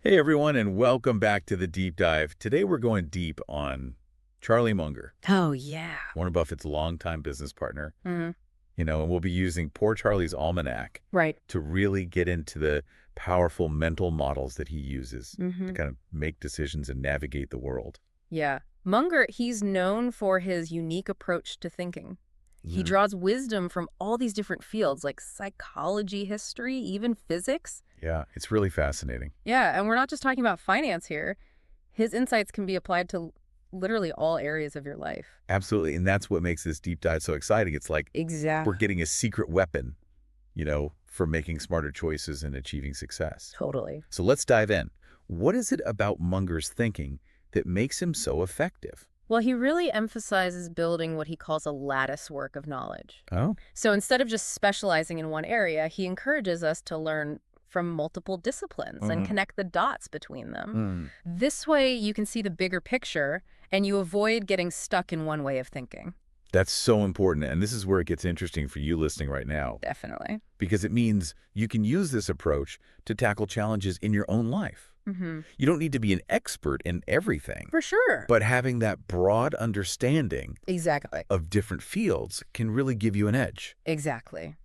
Hey everyone, and welcome back to the Deep Dive. Today we're going deep on Charlie Munger, Oh, yeah. Warren Buffett's longtime business partner. Mhm. And we'll be using Poor Charlie's Almanack Right. to really get into the powerful mental models that he uses to Mhm. kind of make decisions and navigate the world. Yeah. Munger, he's known for his unique approach to thinking. He Yeah. draws wisdom from all these different fields like psychology, history, even physics. Yeah, it's really fascinating. Yeah, and we're not just talking about finance here. His insights can be applied to literally all areas of your life. Absolutely. And that's what makes this deep dive so exciting. It's like we're Exactly. getting a secret weapon, for making smarter choices and achieving success. Totally. So let's dive in. What is it about Munger's thinking that makes him so effective? Well, he really emphasizes building what he calls a lattice work of knowledge. Oh, So instead of just specializing in one area, he encourages us to learn from multiple disciplines and hmm connect the dots between them. mm. This way, you can see the bigger picture and you avoid getting stuck in one way of thinking. That's so important. And this is where it gets interesting for you listening right now, Definitely. because it means you can use this approach to tackle challenges in your own life. Mm-hmm. You don't need to be an expert in everything, For sure. but having that broad understanding Exactly. of different fields can really give you an edge. Exactly.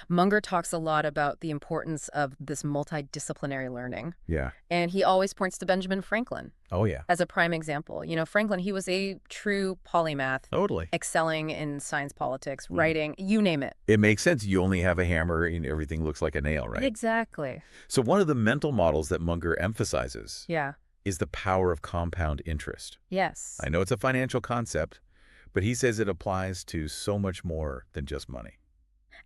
Munger talks a lot about the importance of this multidisciplinary learning, Yeah. and he always points to Benjamin Franklin Oh, yeah. as a prime example. Franklin, he was a true polymath, Totally. excelling in science, politics, Mhm. writing, you name it. It makes sense. You only have a hammer and everything looks like a nail, right? Exactly. So one of the mental models that Munger emphasizes Yeah. is the power of compound interest. Yes. I know it's a financial concept, but he says it applies to so much more than just money.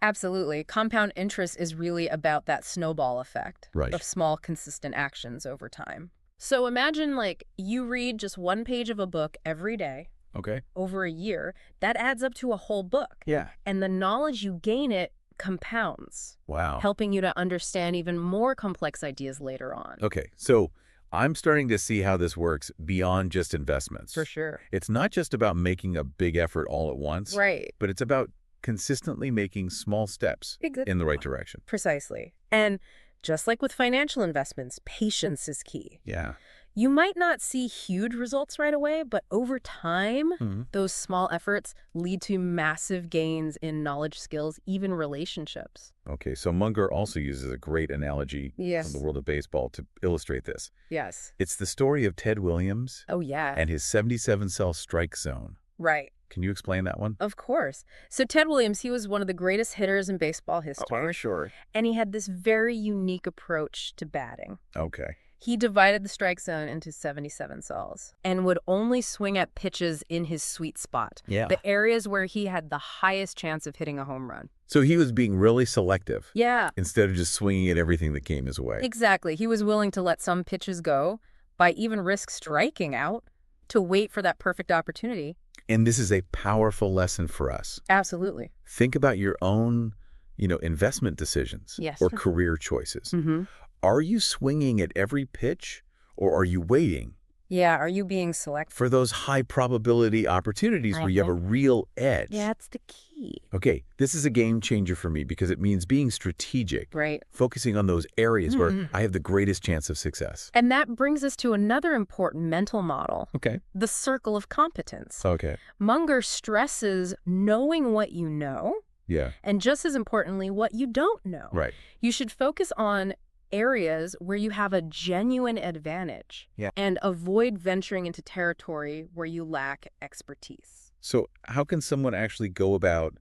Absolutely. Compound interest is really about that snowball effect Right. of small, consistent actions over time. So imagine you read just one page of a book every day Okay. over a year. That adds up to a whole book. Yeah. And the knowledge you gain it compounds, Wow. helping you to understand even more complex ideas later on. Okay. So I'm starting to see how this works beyond just investments. For sure. It's not just about making a big effort all at once, Right. but it's about consistently making small steps in the right direction. Precisely. And just like with financial investments, patience is key. Yeah. You might not see huge results right away, but over time, Mhm. those small efforts lead to massive gains in knowledge, skills, even relationships. Okay. So Munger also uses a great analogy from Yes. the world of baseball to illustrate this. Yes. It's the story of Ted Williams Oh, yeah. and his 77-cell strike zone. Right. Can you explain that one? Of course. So Ted Williams, he was one of the greatest hitters in baseball history, sure. and he had this very unique approach to batting. Okay. He divided the strike zone into 77 cells and would only swing at pitches in his sweet spot, Yeah. the areas where he had the highest chance of hitting a home run. So he was being really selective Yeah, instead of just swinging at everything that came his way. exactly. He was willing to let some pitches go by even risk striking out to wait for that perfect opportunity. And this is a powerful lesson for us. Absolutely. Think about your own, investment decisions Yes. or career choices. Mm-hmm. Are you swinging at every pitch or are you waiting Yeah, are you being selective? for those high probability opportunities where you have a real edge? Yeah, that's the key. Okay, this is a game changer for me because it means being strategic, Right. focusing on those areas where Mhm. I have the greatest chance of success. And that brings us to another important mental model, Okay. the circle of competence. Okay. Munger stresses knowing what you know, Yeah. and just as importantly, what you don't know. Right. You should focus on areas where you have a genuine advantage Yeah. and avoid venturing into territory where you lack expertise. So how can someone actually go about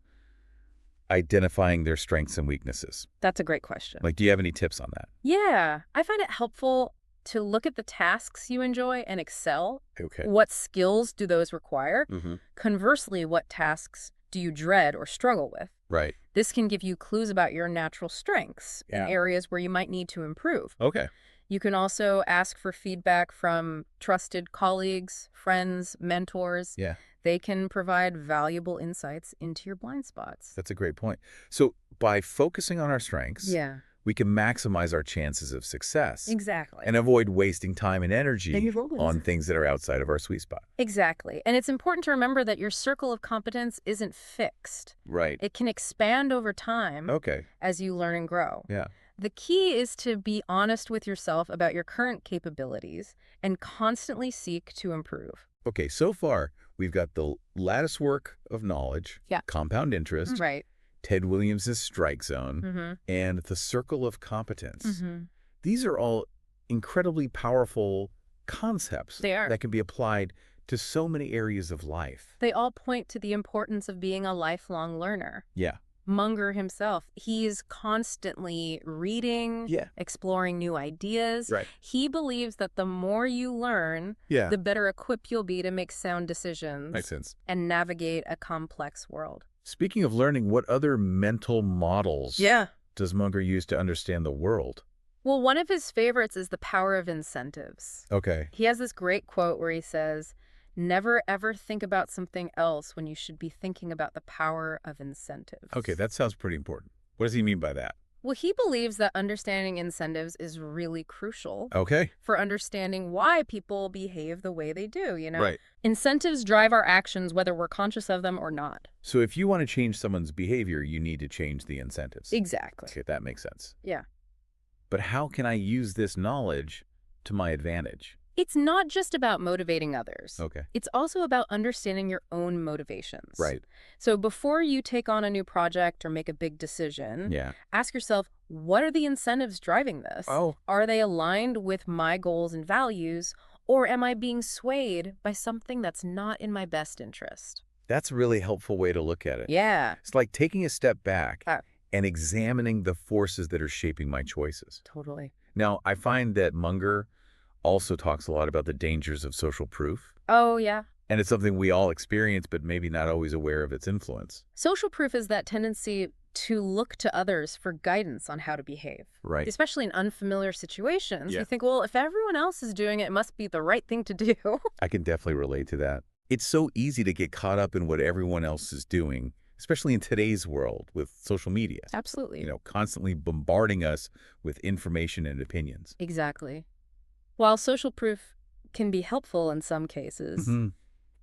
identifying their strengths and weaknesses? That's a great question. Do you have any tips on that? Yeah, I find it helpful to look at the tasks you enjoy and excel. Okay. What skills do those require? Mm-hmm. Conversely, what tasks do you dread or struggle with? Right. This can give you clues about your natural strengths Yeah. and areas where you might need to improve. Okay. You can also ask for feedback from trusted colleagues, friends, mentors. Yeah. They can provide valuable insights into your blind spots. That's a great point. So by focusing on our strengths, Yeah, we can maximize our chances of success exactly. and avoid wasting time and energy And your roles. on things that are outside of our sweet spot. Exactly. And it's important to remember that your circle of competence isn't fixed. Right. It can expand over time Okay. as you learn and grow. Yeah. The key is to be honest with yourself about your current capabilities and constantly seek to improve. Okay, so far, we've got the lattice work of knowledge, Yeah. compound interest, Right. Ted Williams' strike zone, Mm-hmm. and the circle of competence. Mm-hmm. These are all incredibly powerful concepts They are. that can be applied to so many areas of life. They all point to the importance of being a lifelong learner. Yeah. Munger himself, he's constantly reading, Yeah. exploring new ideas. Right. He believes that the more you learn, Yeah. the better equipped you'll be to make sound decisions Makes sense. and navigate a complex world. Speaking of learning, what other mental models does Munger use to understand the world? Well, one of his favorites is the power of incentives. Okay. He has this great quote where he says, "Never ever think about something else when you should be thinking about the power of incentives." Okay, that sounds pretty important. What does he mean by that? Well, he believes that understanding incentives is really crucial Okay. for understanding why people behave the way they do, Right. Incentives drive our actions whether we're conscious of them or not. So if you want to change someone's behavior, you need to change the incentives. Exactly. Okay, that makes sense. Yeah. But how can I use this knowledge to my advantage? It's not just about motivating others. Okay. It's also about understanding your own motivations. Right. So before you take on a new project or make a big decision, Yeah. ask yourself, what are the incentives driving this? Oh. Are they aligned with my goals and values, or am I being swayed by something that's not in my best interest? That's a really helpful way to look at it. Yeah. It's like taking a step back Ah. and examining the forces that are shaping my choices. Totally. Now, I find that Munger also talks a lot about the dangers of social proof. Oh, yeah. And it's something we all experience, but maybe not always aware of its influence. Social proof is that tendency to look to others for guidance on how to behave. Right. Especially in unfamiliar situations. Yeah. You think, well, if everyone else is doing it, it must be the right thing to do. I can definitely relate to that. It's so easy to get caught up in what everyone else is doing, especially in today's world with social media. Absolutely. Constantly bombarding us with information and opinions. Exactly. While social proof can be helpful in some cases,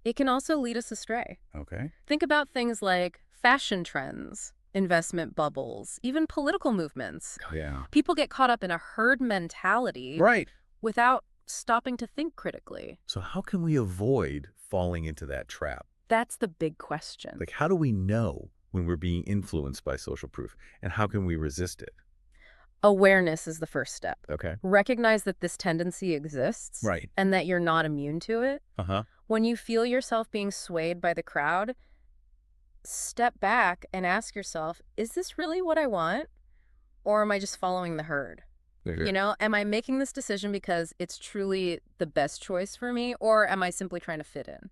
it can also lead us astray. Okay. Think about things like fashion trends, investment bubbles, even political movements. Oh, yeah. People get caught up in a herd mentality Right. without stopping to think critically. So how can we avoid falling into that trap? That's the big question. Like, how do we know when we're being influenced by social proof, and how can we resist it? Awareness is the first step. Okay. Recognize that this tendency exists Right. and that you're not immune to it. Uh-huh. When you feel yourself being swayed by the crowd, step back and ask yourself, is this really what I want? Or am I just following the herd? Am I making this decision because it's truly the best choice for me, or am I simply trying to fit in?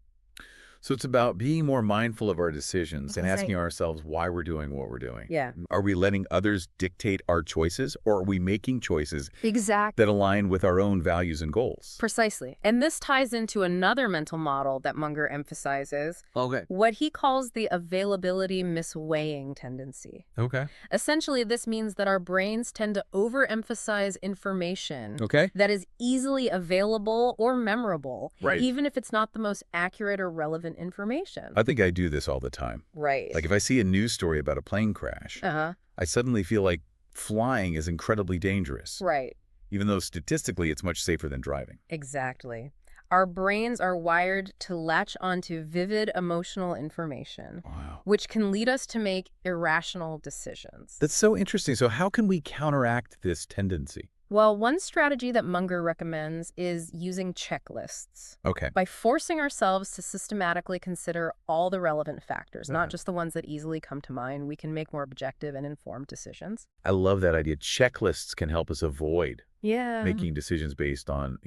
So it's about being more mindful of our decisions and That's asking right. ourselves why we're doing what we're doing. Yeah. Are we letting others dictate our choices, or are we making choices Exactly. that align with our own values and goals? Precisely. And this ties into another mental model that Munger emphasizes, Okay. what he calls the availability misweighing tendency. Okay. Essentially, this means that our brains tend to overemphasize information Okay. that is easily available or memorable, Right. even if it's not the most accurate or relevant information. I think I do this all the time. Right. Like if I see a news story about a plane crash, Uh-huh. I suddenly feel like flying is incredibly dangerous, Right. even though statistically it's much safer than driving. Exactly. Our brains are wired to latch onto vivid emotional information, Wow. which can lead us to make irrational decisions. That's so interesting. So how can we counteract this tendency? Well, one strategy that Munger recommends is using checklists. Okay. By forcing ourselves to systematically consider all the relevant factors, not just the ones that easily come to mind, we can make more objective and informed decisions. I love that idea. Checklists can help us avoid Yeah. making decisions based on,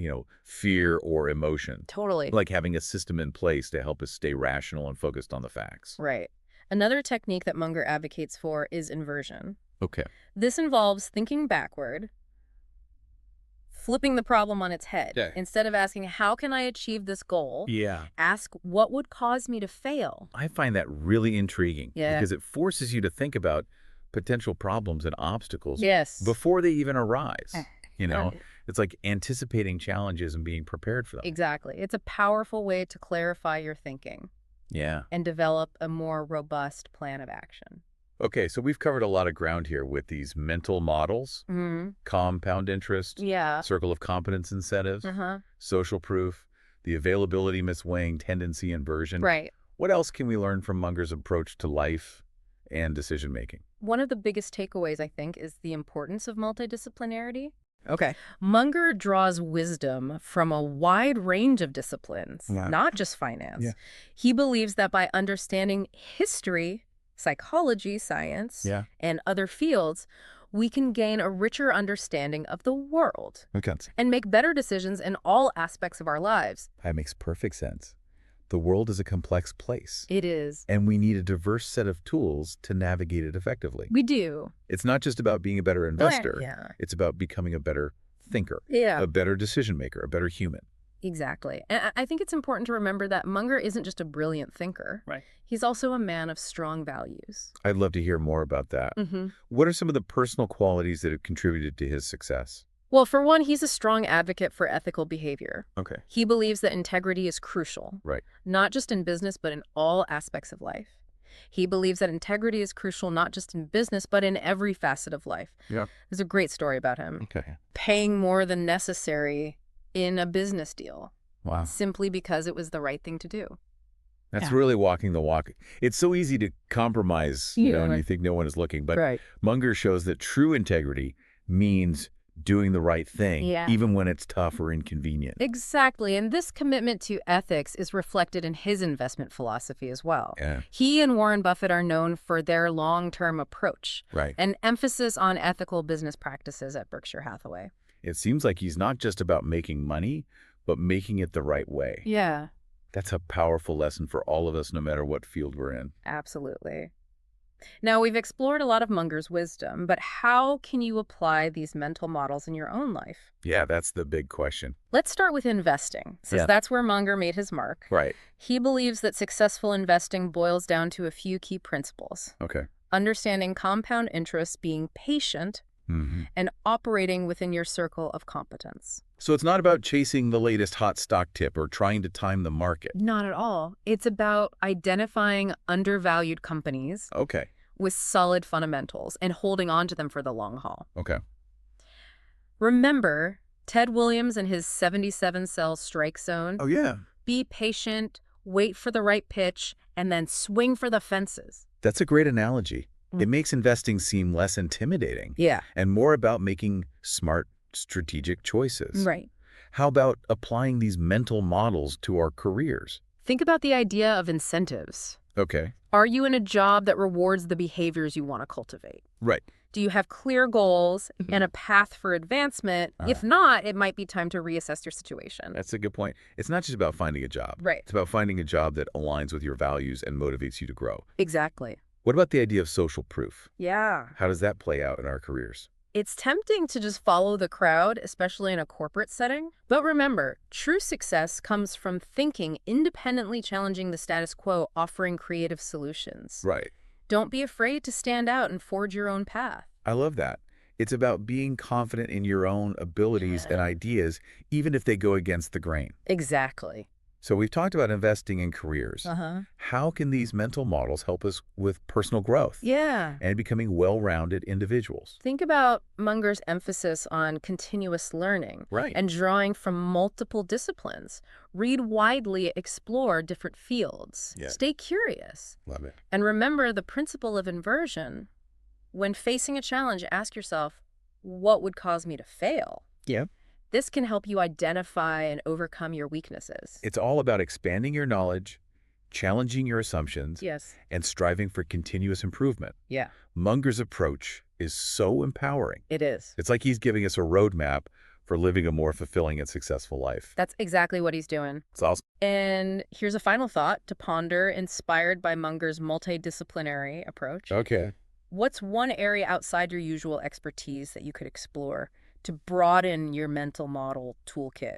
fear or emotion. Totally. Like having a system in place to help us stay rational and focused on the facts. Right. Another technique that Munger advocates for is inversion. Okay. This involves thinking backward, flipping the problem on its head. Yeah. Instead of asking, how can I achieve this goal? Yeah. Ask, what would cause me to fail? I find that really intriguing Yeah. because it forces you to think about potential problems and obstacles Yes. before they even arise. Right. It's like anticipating challenges and being prepared for them. Exactly. It's a powerful way to clarify your thinking Yeah. and develop a more robust plan of action. Okay, so we've covered a lot of ground here with these mental models, compound interest, Yeah. circle of competence incentives, Uh-huh. social proof, the availability misweighing tendency inversion. Right. What else can we learn from Munger's approach to life and decision-making? One of the biggest takeaways, I think, is the importance of multidisciplinarity. Okay. Munger draws wisdom from a wide range of disciplines, Yeah. not just finance. Yeah. He believes that by understanding history, psychology, science, Yeah. and other fields, we can gain a richer understanding of the world Okay. and make better decisions in all aspects of our lives. That makes perfect sense. The world is a complex place, It is. and we need a diverse set of tools to navigate it effectively. We do. It's not just about being a better investor. Yeah. It's about becoming a better thinker, Yeah. a better decision maker, a better human. Exactly. And I think it's important to remember that Munger isn't just a brilliant thinker. Right. He's also a man of strong values. I'd love to hear more about that. What are some of the personal qualities that have contributed to his success? Well, for one, he's a strong advocate for ethical behavior. Okay. He believes that integrity is crucial, Right. not just in business, but in all aspects of life. He believes that integrity is crucial not just in business, but in every facet of life. Yeah. There's a great story about him. Okay. Paying more than necessary in a business deal, Wow. simply because it was the right thing to do. That's Yeah. really walking the walk. It's so easy to compromise, and you think no one is looking. But Right. Munger shows that true integrity means doing the right thing, Yeah. even when it's tough or inconvenient. Exactly. And this commitment to ethics is reflected in his investment philosophy as well. Yeah. He and Warren Buffett are known for their long-term approach, Right. an emphasis on ethical business practices at Berkshire Hathaway. It seems like he's not just about making money, but making it the right way. Yeah, That's a powerful lesson for all of us, no matter what field we're in. absolutely. Now, we've explored a lot of Munger's wisdom, but how can you apply these mental models in your own life? Yeah, that's the big question. Let's start with investing, since that's where Munger made his mark. Right. He believes that successful investing boils down to a few key principles. Okay. Understanding compound interest, being patient, and operating within your circle of competence. So it's not about chasing the latest hot stock tip or trying to time the market. Not at all. It's about identifying undervalued companies Okay. with solid fundamentals and holding on to them for the long haul. Okay. Remember Ted Williams and his 77-cell strike zone? Oh, yeah. Be patient, wait for the right pitch, and then swing for the fences. That's a great analogy. It makes investing seem less intimidating Yeah. and more about making smart, strategic choices. Right. How about applying these mental models to our careers? Think about the idea of incentives. Okay. Are you in a job that rewards the behaviors you want to cultivate? Right. Do you have clear goals and a path for advancement? If not, it might be time to reassess your situation. That's a good point. It's not just about finding a job. Right. It's about finding a job that aligns with your values and motivates you to grow. Exactly. What about the idea of social proof? Yeah. How does that play out in our careers? It's tempting to just follow the crowd, especially in a corporate setting. But remember, true success comes from thinking independently, challenging the status quo, offering creative solutions. Right. Don't be afraid to stand out and forge your own path. I love that. It's about being confident in your own abilities and ideas, even if they go against the grain. Exactly. So we've talked about investing in careers. How can these mental models help us with personal growth Yeah. and becoming well-rounded individuals? Think about Munger's emphasis on continuous learning Right. and drawing from multiple disciplines. Read widely, explore different fields. Yeah. Stay curious. Love it. And remember the principle of inversion. When facing a challenge, ask yourself, what would cause me to fail? Yeah. This can help you identify and overcome your weaknesses. It's all about expanding your knowledge, challenging your assumptions, Yes. and striving for continuous improvement. Yeah, Munger's approach is so empowering. it is. It's like he's giving us a roadmap for living a more fulfilling and successful life. That's exactly what he's doing. It's awesome. And here's a final thought to ponder, inspired by Munger's multidisciplinary approach. Okay. What's one area outside your usual expertise that you could explore to broaden your mental model toolkit?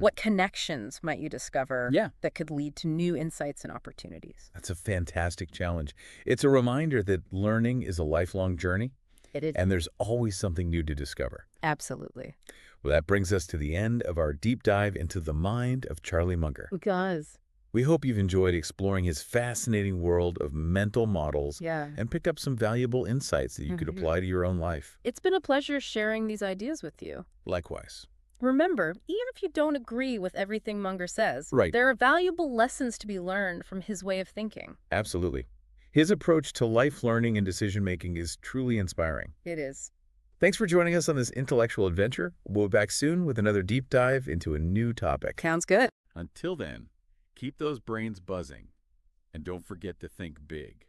What connections might you discover that could lead to new insights and opportunities? That's a fantastic challenge. It's a reminder that learning is a lifelong journey, It is. and there's always something new to discover. Absolutely. Well, that brings us to the end of our deep dive into the mind of Charlie Munger. Because We hope you've enjoyed exploring his fascinating world of mental models Yeah. and picked up some valuable insights that you could apply to your own life. It's been a pleasure sharing these ideas with you. Likewise. Remember, even if you don't agree with everything Munger says, Right. there are valuable lessons to be learned from his way of thinking. Absolutely. His approach to life learning and decision-making is truly inspiring. It is. Thanks for joining us on this intellectual adventure. We'll be back soon with another deep dive into a new topic. Sounds good. Until then, keep those brains buzzing, and don't forget to think big.